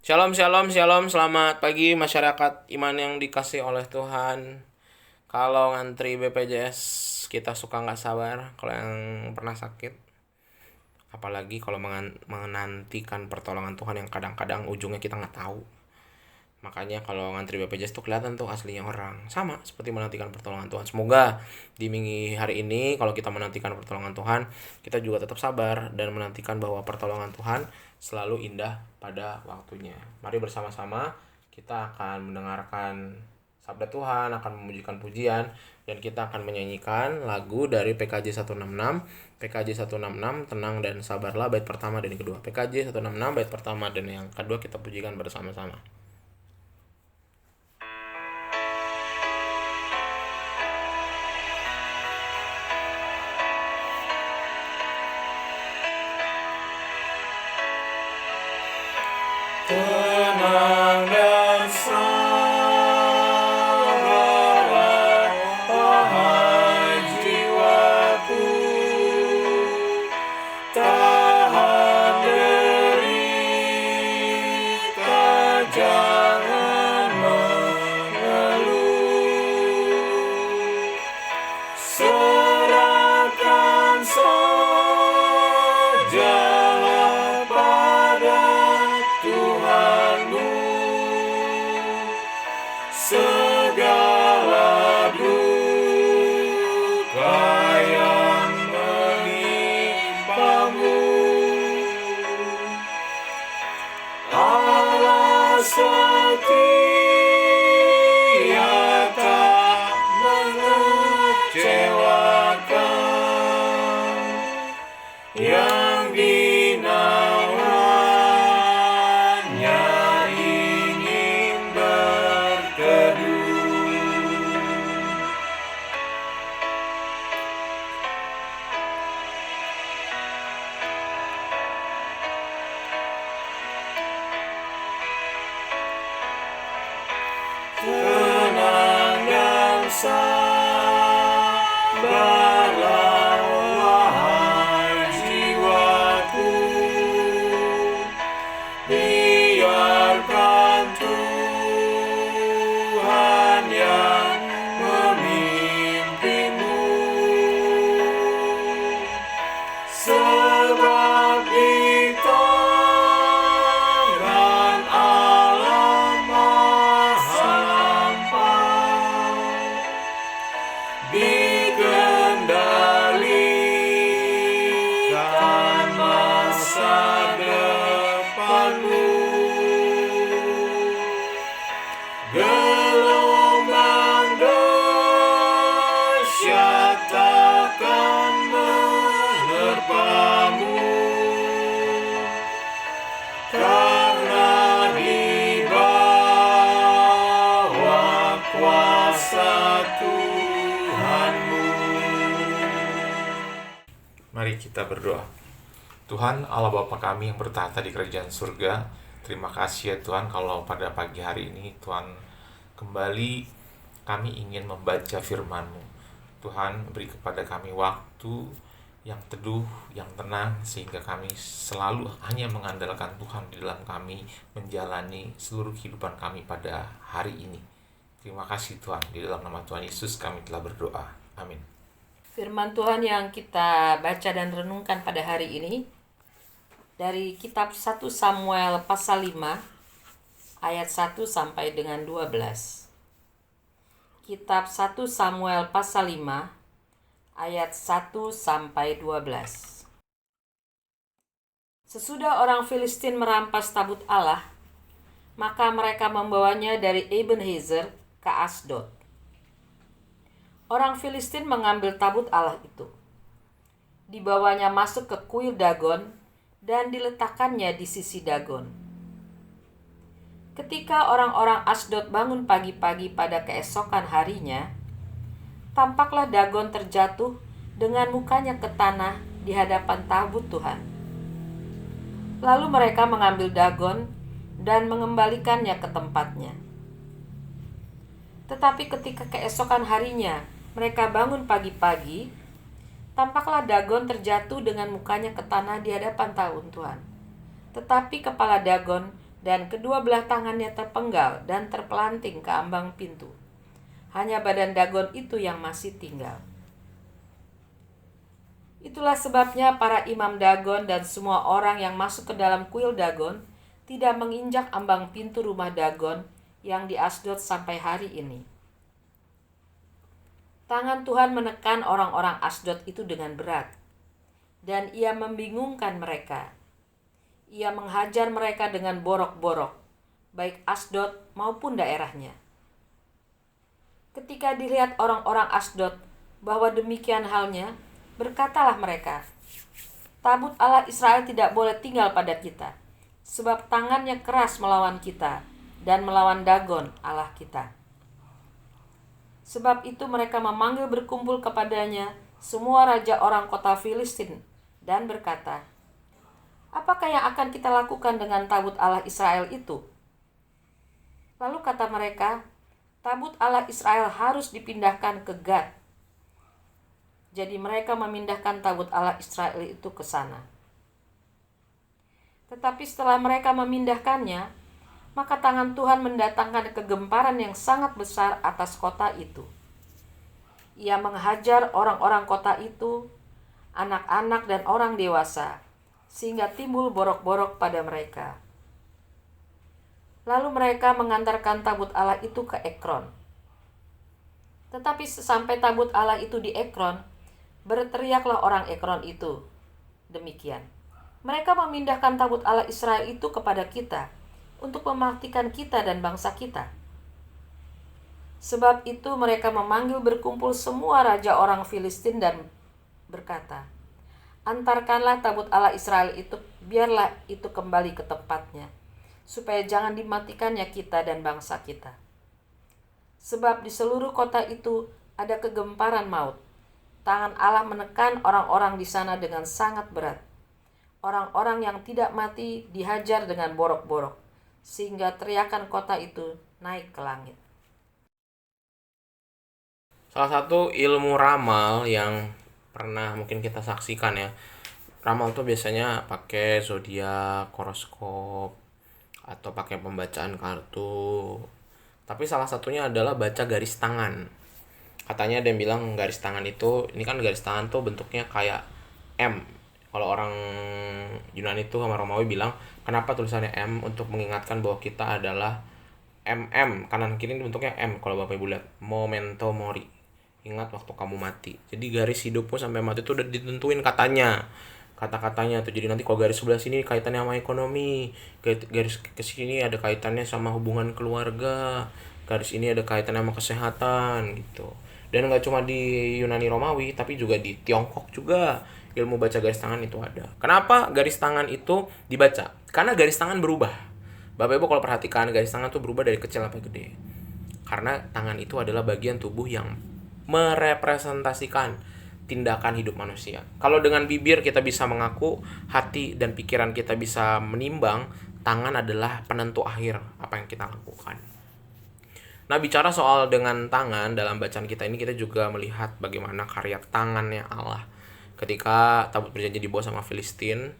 Shalom, shalom, shalom. Selamat pagi masyarakat iman yang dikasih oleh Tuhan. Kalau ngantri BPJS kita suka nggak sabar. Kalau yang pernah sakit, apalagi kalau menantikan pertolongan Tuhan yang kadang-kadang ujungnya kita nggak tahu. Makanya kalau ngantri BPJS tuh kelihatan tuh aslinya orang. Sama seperti menantikan pertolongan Tuhan. Semoga di minggu hari ini kalau kita menantikan pertolongan Tuhan, kita juga tetap sabar dan menantikan bahwa pertolongan Tuhan selalu indah pada waktunya. Mari bersama-sama kita akan mendengarkan sabda Tuhan, akan memujikan pujian, dan kita akan menyanyikan lagu dari PKJ 166. PKJ 166 Tenang dan Sabarlah bait pertama dan yang kedua. PKJ 166 bait pertama dan yang kedua kita pujikan bersama-sama. Tenang dan sabarlah, wahai jiwaku, tahan derita, jangan mengeluh. Serahkan sajalah pada Tuhanmu segala duka yang menimpamu. Allah setia, tak mengecewakan, yang dinawanya ingin berteduh. Tenang dan sabarlah, wahai jiwaku, biarkan Tuhan yang memimpinmu, sebab di tangan Allah Maha Lampau dikendalikan masa depanmu. Gelombang dahsyat takkan menerpamu, karena di bawah kuasa Tuhanmu. Mari kita berdoa. Tuhan Allah Bapa kami yang bertahta di kerajaan surga, terima kasih ya Tuhan kalau pada pagi hari ini Tuhan kembali kami ingin membaca firman-Mu. Tuhan beri kepada kami waktu yang teduh, yang tenang, sehingga kami selalu hanya mengandalkan Tuhan di dalam kami menjalani seluruh kehidupan kami pada hari ini. Terima kasih Tuhan, di dalam nama Tuhan Yesus kami telah berdoa. Amin. Firman Tuhan yang kita baca dan renungkan pada hari ini dari kitab 1 Samuel pasal 5 ayat 1 sampai dengan 12. Kitab 1 Samuel pasal 5 ayat 1 sampai 12. Sesudah orang Filistin merampas tabut Allah, maka mereka membawanya dari Ebenezer ke Asdod. Orang Filistin mengambil tabut Allah itu, dibawanya masuk ke kuil Dagon dan diletakkannya di sisi Dagon. Ketika orang-orang Asdod bangun pagi-pagi pada keesokan harinya, tampaklah Dagon terjatuh dengan mukanya ke tanah di hadapan tabut Tuhan. Lalu mereka mengambil Dagon dan mengembalikannya ke tempatnya. Tetapi ketika keesokan harinya mereka bangun pagi-pagi, tampaklah Dagon terjatuh dengan mukanya ke tanah di hadapan tabut Tuhan. Tetapi kepala Dagon dan kedua belah tangannya terpenggal dan terpelanting ke ambang pintu. Hanya badan Dagon itu yang masih tinggal. Itulah sebabnya para imam Dagon dan semua orang yang masuk ke dalam kuil Dagon tidak menginjak ambang pintu rumah Dagon yang di Asdod sampai hari ini. Tangan Tuhan menekan orang-orang Asdod itu dengan berat, dan ia membingungkan mereka. Ia menghajar mereka dengan borok-borok, baik Asdod maupun daerahnya. Ketika dilihat orang-orang Asdod bahwa demikian halnya, berkatalah mereka, "Tabut Allah Israel tidak boleh tinggal pada kita, sebab tangannya keras melawan kita dan melawan Dagon Allah kita." Sebab itu mereka memanggil berkumpul kepadanya semua raja orang kota Filistin dan berkata, "Apakah yang akan kita lakukan dengan tabut Allah Israel itu?" Lalu kata mereka, "Tabut Allah Israel harus dipindahkan ke Gad." Jadi mereka memindahkan tabut Allah Israel itu ke sana. Tetapi setelah mereka memindahkannya, maka tangan Tuhan mendatangkan kegemparan yang sangat besar atas kota itu. Ia menghajar orang-orang kota itu, anak-anak dan orang dewasa, sehingga timbul borok-borok pada mereka. Lalu mereka mengantarkan tabut Allah itu ke Ekron. Tetapi sesampai tabut Allah itu di Ekron, berteriaklah orang Ekron itu demikian, "Mereka memindahkan tabut Allah Israel itu kepada kita, untuk mematikan kita dan bangsa kita." Sebab itu mereka memanggil berkumpul semua raja orang Filistin dan berkata, "Antarkanlah tabut Allah Israel itu, biarlah itu kembali ke tempatnya, supaya jangan dimatikannya kita dan bangsa kita. Sebab di seluruh kota itu ada kegemparan maut. Tangan Allah menekan orang-orang di sana dengan sangat berat. Orang-orang yang tidak mati dihajar dengan borok-borok, sehingga teriakan kota itu naik ke langit." Salah satu ilmu ramal yang pernah mungkin kita saksikan ya. Ramal tuh biasanya pakai zodiak, horoskop, atau pakai pembacaan kartu. Tapi salah satunya adalah baca garis tangan. Katanya ada yang bilang garis tangan itu, ini kan garis tangan tuh bentuknya kayak M. Kalau orang Yunani itu sama Romawi bilang, kenapa tulisannya M? Untuk mengingatkan bahwa kita adalah MM, kanan kiri bentuknya M kalau Bapak Ibu lihat. Memento mori. Ingat waktu kamu mati. Jadi garis hidupmu sampai mati itu udah ditentuin katanya. Kata-katanya tuh. Jadi nanti kalau garis sebelah sini kaitannya sama ekonomi, garis ke sini ada kaitannya sama hubungan keluarga, garis ini ada kaitannya sama kesehatan gitu. Dan nggak cuma di Yunani Romawi, tapi juga di Tiongkok juga ilmu baca garis tangan itu ada. Kenapa garis tangan itu dibaca? Karena garis tangan berubah. Bapak Ibu kalau perhatikan, garis tangan tuh berubah dari kecil sampai gede. Karena tangan itu adalah bagian tubuh yang merepresentasikan tindakan hidup manusia. Kalau dengan bibir kita bisa mengaku, hati dan pikiran kita bisa menimbang, tangan adalah penentu akhir apa yang kita lakukan. Nah, bicara soal dengan tangan, dalam bacaan kita ini kita juga melihat bagaimana karya tangannya Allah. Ketika tabut perjanjian dibawa sama Filistin,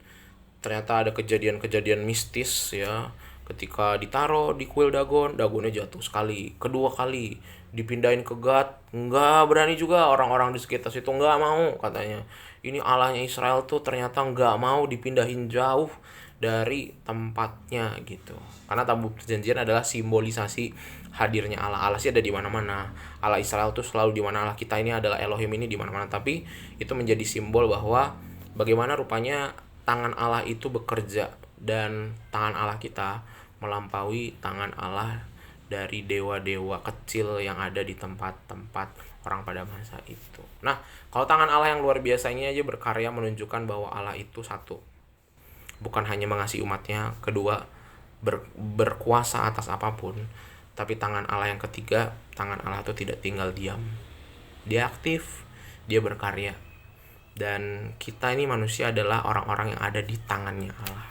ternyata ada kejadian-kejadian mistis ya. Ketika ditaruh di kuil Dagon, Dagonnya jatuh sekali, kedua kali dipindahin ke Gad, nggak berani juga orang-orang di sekitar situ, nggak mau katanya. Ini Allahnya Israel tuh ternyata nggak mau dipindahin jauh dari tempatnya gitu. Karena tabut perjanjian adalah simbolisasi hadirnya Allah. Allah sih ada di mana-mana. Allah Israel tuh selalu di mana, Allah kita ini adalah Elohim ini di mana-mana. Tapi itu menjadi simbol bahwa bagaimana rupanya tangan Allah itu bekerja dan tangan Allah kita melampaui tangan Allah dari dewa-dewa kecil yang ada di tempat-tempat orang pada masa itu. Nah, kalau tangan Allah yang luar biasa ini aja berkarya menunjukkan bahwa Allah itu satu. Bukan hanya mengasihi umatnya, kedua berkuasa atas apapun. Tapi tangan Allah yang ketiga, tangan Allah itu tidak tinggal diam. Dia aktif, dia berkarya. Dan kita ini manusia adalah orang-orang yang ada di tangannya Allah.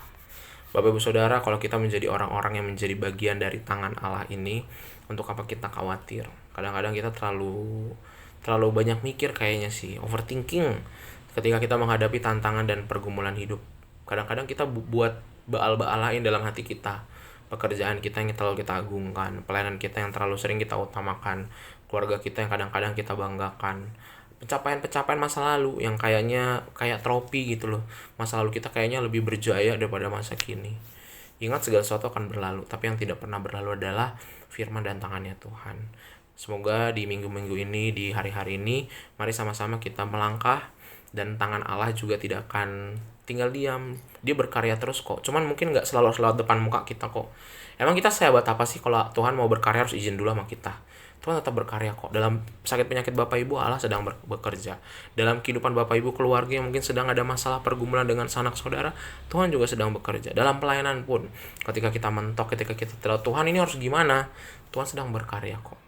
Bapak Ibu Saudara, kalau kita menjadi orang-orang yang menjadi bagian dari tangan Allah ini, untuk apa kita khawatir? Kadang-kadang kita terlalu banyak mikir kayaknya sih, overthinking ketika kita menghadapi tantangan dan pergumulan hidup. Kadang-kadang kita buat baal-baal lain dalam hati kita. pekerjaan kita yang terlalu kita agungkan, pelayanan kita yang terlalu sering kita utamakan, keluarga kita yang kadang-kadang kita banggakan, pencapaian-pencapaian masa lalu yang kayaknya kayak trofi gitu loh. Masa lalu kita kayaknya lebih berjaya daripada masa kini. Ingat, segala sesuatu akan berlalu, tapi yang tidak pernah berlalu adalah firman dan tangannya Tuhan. Semoga di minggu-minggu ini, di hari-hari ini, mari sama-sama kita melangkah, dan tangan Allah juga tidak akan tinggal diam. Dia berkarya terus kok. Cuman mungkin nggak selalu depan muka kita kok. Emang kita sehebat apa sih kalau Tuhan mau berkarya harus izin dulu sama kita? Tuhan tetap berkarya kok. Dalam sakit penyakit Bapak Ibu, Allah sedang bekerja. Dalam kehidupan Bapak Ibu keluarga yang mungkin sedang ada masalah pergumulan dengan sanak saudara, Tuhan juga sedang bekerja. Dalam pelayanan pun, ketika kita mentok, ketika kita tahu Tuhan ini harus gimana, Tuhan sedang berkarya kok.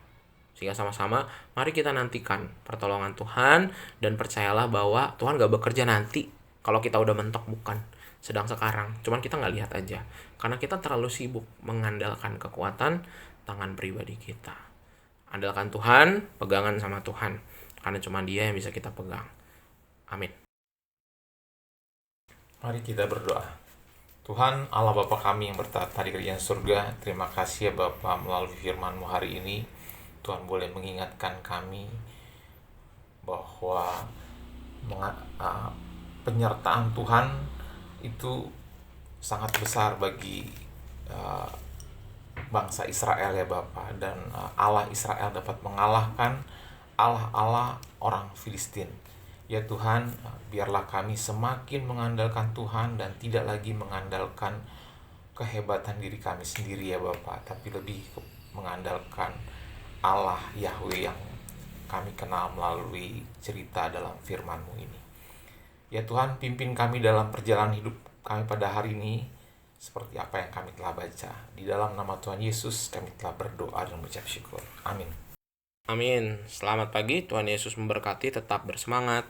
Sehingga sama-sama mari kita nantikan pertolongan Tuhan, dan percayalah bahwa Tuhan gak bekerja nanti kalau kita udah mentok, bukan. Sedang sekarang, cuman kita gak lihat aja. Karena kita terlalu sibuk mengandalkan kekuatan tangan pribadi kita. Andalkan Tuhan, pegangan sama Tuhan. Karena cuma Dia yang bisa kita pegang. Amin. Mari kita berdoa. Tuhan Allah Bapa kami yang bertata di kerajaan surga, terima kasih ya Bapa, melalui firman-Mu hari ini Tuhan boleh mengingatkan kami bahwa penyertaan Tuhan itu sangat besar bagi bangsa Israel ya Bapa, dan Allah Israel dapat mengalahkan Allah-Allah orang Filistin. Ya Tuhan, biarlah kami semakin mengandalkan Tuhan dan tidak lagi mengandalkan kehebatan diri kami sendiri ya Bapa, tapi lebih mengandalkan Allah Yahweh yang kami kenal melalui cerita dalam firman-Mu ini. Ya Tuhan, pimpin kami dalam perjalanan hidup kami pada hari ini seperti apa yang kami telah baca. Di dalam nama Tuhan Yesus kami telah berdoa dan mengucap syukur. Amin. Amin. Selamat pagi, Tuhan Yesus memberkati, tetap bersemangat.